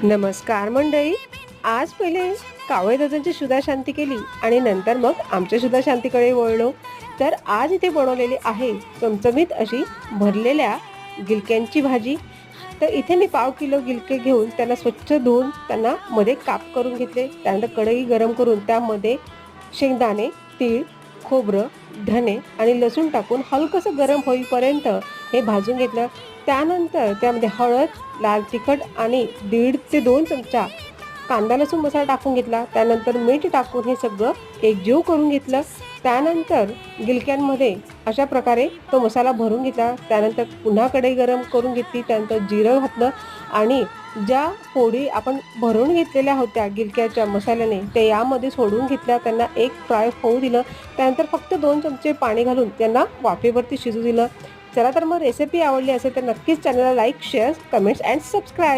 नमस्कार मंडळी. आज पहिले कावळे दादांची सुधा शांती केली आणि नंतर मग आमच्या सुधा शांतीकडे वळलो. तर आज इथे बनवलेली आहे चमचमीत अशी भरलेल्या गिलक्यांची भाजी. तर इथे मी 1/2 किलो गिलके घेऊन त्यांना स्वच्छ धुवून त्यांना मध्ये काप करून घेतले. त्यानंतर कढई गरम करून त्यामध्ये शेंगदाणे, तीळ, खोबरं, धने आणि लसूण टाकून हलकंसं गरम होईपर्यंत हे भाजून घेतलं. त्यानंतर त्यामध्ये हळद, लाल तिखट आणि 1.5 ते 2 चमचा कांदा लसूण मसाला टाकून घेतला. त्यानंतर मीठ टाकून हे सगळं एकजीव करून घेतलं. त्यानंतर गिलक्यांमध्ये अशा प्रकारे तो मसाला भरून घेतला. त्यानंतर पुन्हा कढई गरम करून घेतली. त्यानंतर जिरं घातलं आणि ज्या फोडी आपण भरून घेतलेल्या होत्या गिलक्याच्या मसाल्याने ते यामध्ये सोडून घेतल्या. त्यांना एक फ्राय होऊ दिलं. त्यानंतर फक्त 2 चमचे पाणी घालून त्यांना वाफेवरती शिजू दिलं. चला तर मग रेसिपी आवडली असेल तर नक्कीच चॅनलला like, share, comments and subscribe.